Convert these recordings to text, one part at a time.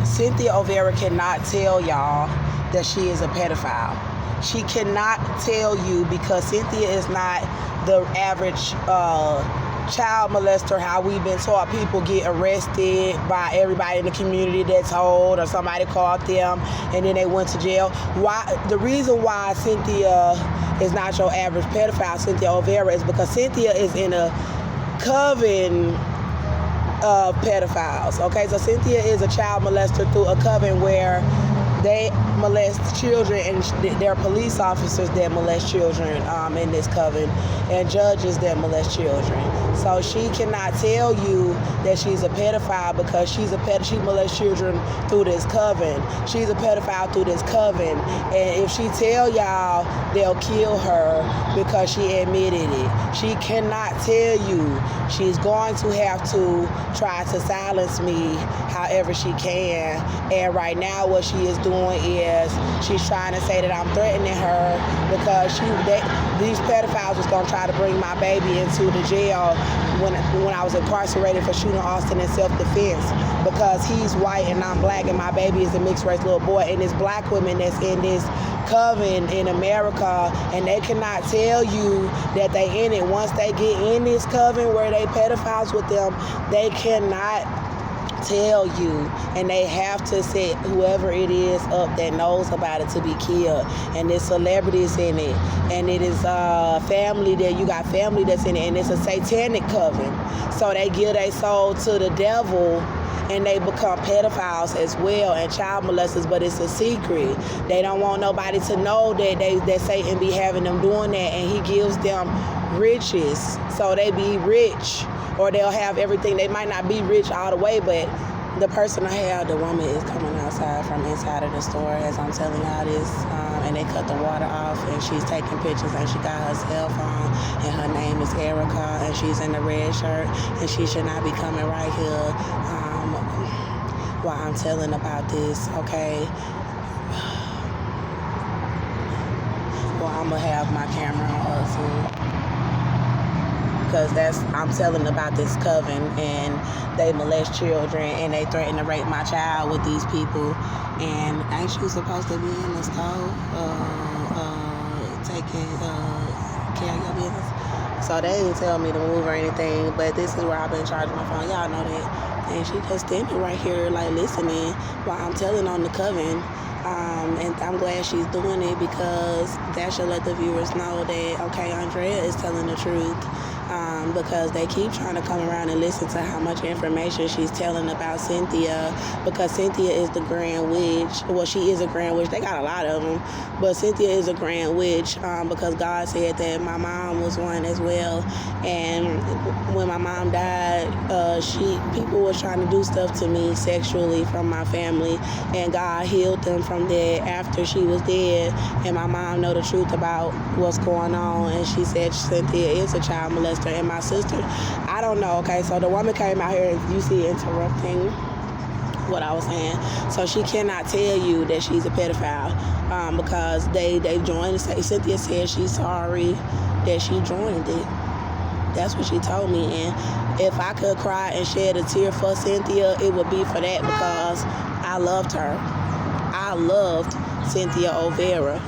Cynthia Olvera cannot tell y'all that she is a pedophile. She cannot tell you because Cynthia is not the average child molester, how we've been taught people get arrested by everybody in the community that's told, or somebody called them and then they went to jail. The reason why Cynthia is not your average pedophile, Cynthia Olvera, is because Cynthia is in a coven of pedophiles. Okay, so Cynthia is a child molester through a coven where they molest children, and there are police officers that molest children in this coven, and judges that molest children. So she cannot tell you that she's a pedophile because she molests children through this coven. She's a pedophile through this coven, and if she tell y'all, they'll kill her because she admitted it. She cannot tell you. She's going to have to try to silence me however she can, and right now what she is doing is she's trying to say that I'm threatening her because these pedophiles was going to try to bring my baby into the jail when I was incarcerated for shooting Austin in self-defense, because he's white and I'm black and my baby is a mixed race little boy, and it's black women that's in this coven in America, and they cannot tell you that they in it. Once they get in this coven where they pedophiles with them, they cannot tell you, and they have to set whoever it is up that knows about it to be killed, and there's celebrities in it, and it is family that you got family that's in it, and it's a satanic coven, so they give their soul to the devil and they become pedophiles as well and child molesters, but it's a secret. They don't want nobody to know that Satan be having them doing that, and he gives them riches, so they be rich, or they'll have everything. They might not be rich all the way, but the person I have, the woman is coming outside from inside of the store as I'm telling y'all this, and they cut the water off, and she's taking pictures, and she got her cell phone, and her name is Erica, and she's in the red shirt, and she should not be coming right here while I'm telling about this, okay? Well, I'm gonna have my camera on soon, because I'm telling about this coven, and they molest children, and they threaten to rape my child with these people. And ain't you supposed to be in the store taking care of your business? So they didn't tell me to move or anything, but this is where I've been charging my phone. Y'all know that. And she just standing right here, like, listening while I'm telling on the coven. And I'm glad she's doing it, because that should let the viewers know that, okay, Andrea is telling the truth. Because they keep trying to come around and listen to how much information she's telling about Cynthia, because Cynthia is the grand witch. Well, she is a grand witch. They got a lot of them, but Cynthia is a grand witch, because God said that my mom was one as well. And when my mom died, people was trying to do stuff to me sexually from my family, and God healed them from that after she was dead. And my mom know the truth about what's going on, and she said Cynthia is a child molester. And my sister, I don't know, okay, so the woman came out here, and you see interrupting what I was saying. So she cannot tell you that she's a pedophile, because they joined. Cynthia said she's sorry that she joined it. That's what she told me. And if I could cry and shed a tear for Cynthia, it would be for that, because I loved her. I loved Cynthia Olvera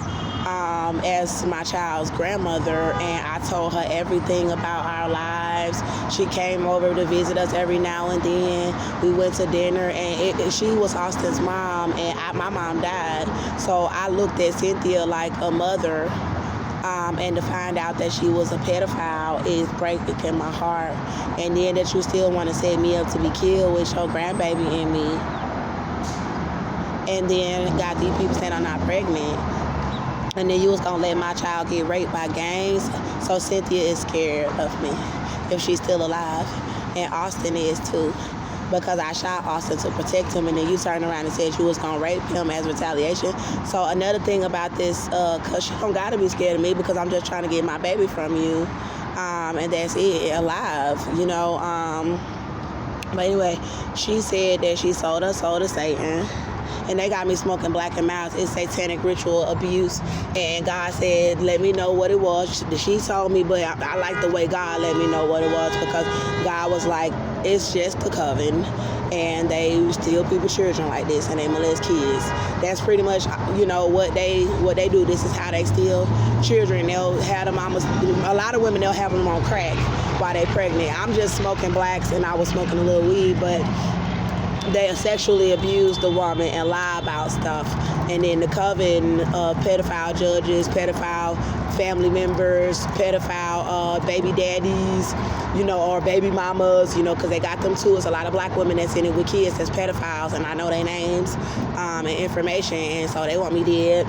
as my child's grandmother, and I told her everything about our lives. She came over to visit us every now and then. We went to dinner, and she was Austin's mom, and my mom died. So I looked at Cynthia like a mother, and to find out that she was a pedophile is breaking my heart. And then that you still want to set me up to be killed with your grandbaby in me. And then got these people saying I'm not pregnant. And then you was going to let my child get raped by gangs. So Cynthia is scared of me if she's still alive. And Austin is too. Because I shot Austin to protect him, and then you turned around and said you was going to rape him as retaliation. So another thing about this, because you don't got to be scared of me, because I'm just trying to get my baby from you. And that's it, alive, you know. But anyway, she said that she sold her soul to Satan. And they got me smoking black and miles. It's satanic ritual abuse. And God said, let me know what it was. She told me, but I like the way God let me know what it was, because God was like, it's just a coven. and they steal people's children like this, and they molest kids. That's pretty much, what they do. This is how they steal children. They'll have the mamas. A lot of women, they'll have them on crack while they're pregnant. I'm just smoking blacks, and I was smoking a little weed, but they sexually abuse the woman and lie about stuff. And then the coven of pedophile judges, pedophile family members, pedophile baby daddies, or baby mamas, because they got them too. It's a lot of black women that's in it with kids that's pedophiles, and I know their names and information, and so they want me dead.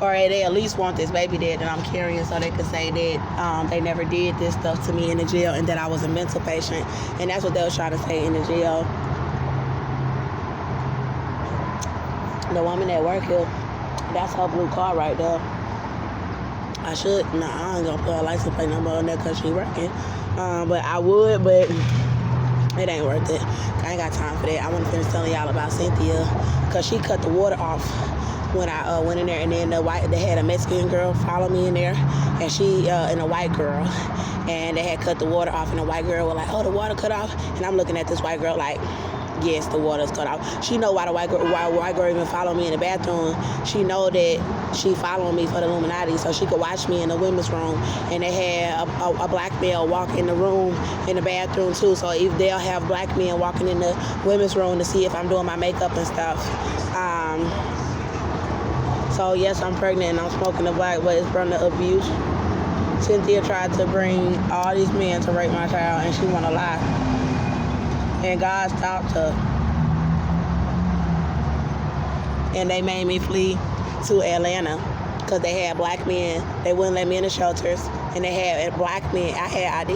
Or they at least want this baby dead that I'm carrying, so they could say that they never did this stuff to me in the jail and that I was a mental patient. And that's what they was trying to say in the jail. The woman that work here, that's her blue car right there. I ain't gonna put her license plate number on there because she working. But I would, but it ain't worth it. I ain't got time for that. I want to finish telling y'all about Cynthia, because she cut the water off when I went in there, and then they had a Mexican girl follow me in there, and she and a white girl, and they had cut the water off, and the white girl was like, "Oh, the water cut off," and I'm looking at this white girl like, yes, the water's cut off. She know why the white girl even follow me in the bathroom. She know that she following me for the Illuminati, so she could watch me in the women's room. And they had a black male walk in the room, in the bathroom too. So if they'll have black men walking in the women's room to see if I'm doing my makeup and stuff. So yes, I'm pregnant and I'm smoking the black, but it's from the abuse. Cynthia tried to bring all these men to rape my child, and she wanna lie. And God stopped her. And they made me flee to Atlanta because they had black men. They wouldn't let me in the shelters, and they had black men. I had ID.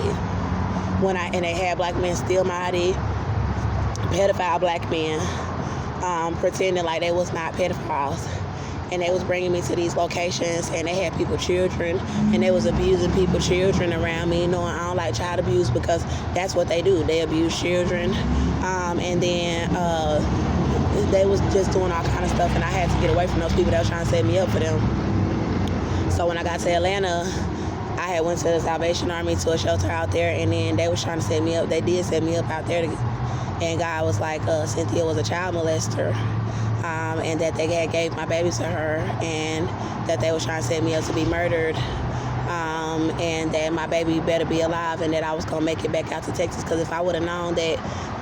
And they had black men steal my ID. Pedophile black men, pretending like they was not pedophiles. And they was bringing me to these locations, and they had people children, and they was abusing people children around me, knowing I don't like child abuse because that's what they do. They abuse children. And then they was just doing all kind of stuff, and I had to get away from those people that was trying to set me up for them. So when I got to Atlanta, I had went to the Salvation Army, to a shelter out there, and then they was trying to set me up. They did set me up out there, and God was like, Cynthia was a child molester. And that they had gave my baby to her, and that they were trying to set me up to be murdered, and that my baby better be alive, and that I was going to make it back out to Texas, because if I would have known that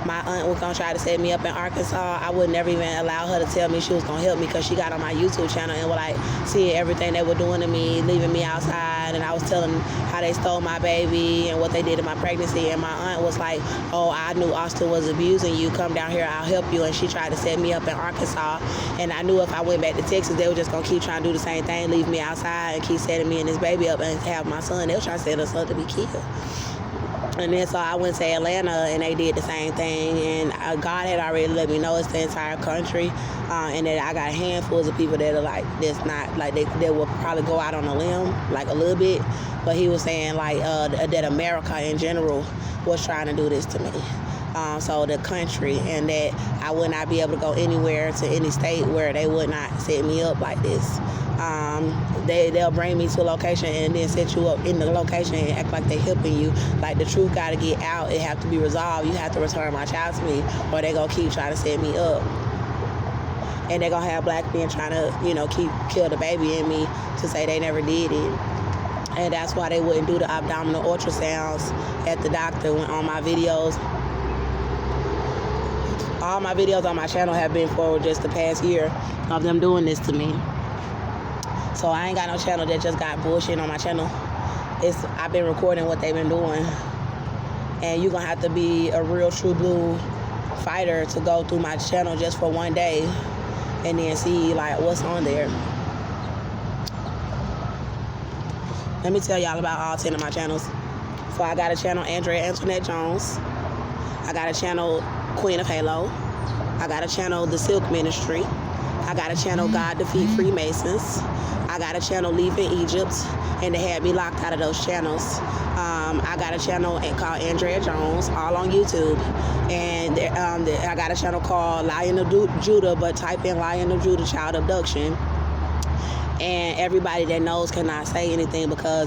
my aunt was going to try to set me up in Arkansas, I would never even allow her to tell me she was going to help me, because she got on my YouTube channel and was like seeing everything they were doing to me, leaving me outside, and I was telling how they stole my baby and what they did in my pregnancy, and my aunt was like, "Oh, I knew Austin was abusing you, come down here, I'll help you," and she tried to set me up in Arkansas, and I knew if I went back to Texas, they were just going to keep trying to do the same thing, leave me outside and keep setting me and this baby up and have my son. They were trying to set us up to be killed. And then so I went to Atlanta, and they did the same thing, and God had already let me know it's the entire country, and that I got handfuls of people that are like, that's not, like they will probably go out on a limb, like a little bit, but he was saying like that America in general was trying to do this to me. So the country, and that I would not be able to go anywhere to any state where they would not set me up like this. They'll bring me to a location and then set you up in the location and act like they helping you. Like the truth got to get out. It have to be resolved. You have to return my child to me, or they gonna keep trying to set me up. And they're gonna have black men trying to, kill the baby in me to say they never did it. And that's why they wouldn't do the abdominal ultrasounds at the doctor when on my videos. All my videos on my channel have been for just the past year of them doing this to me. So I ain't got no channel that just got bullshit on my channel. I've been recording what they've been doing. And you're going to have to be a real true blue fighter to go through my channel just for one day and then see like what's on there. Let me tell y'all about all 10 of my channels. So I got a channel, Andrea Antoinette Jones. I got a channel, Queen of Halo. I got a channel, The Silk Ministry. I got a channel, God Defeat Freemasons. I got a channel, Leaving Egypt, and they had me locked out of those channels. I got a channel called Andrea Jones, all on YouTube. And I got a channel called Lion of Judah, but type in Lion of Judah Child Abduction. And everybody that knows cannot say anything because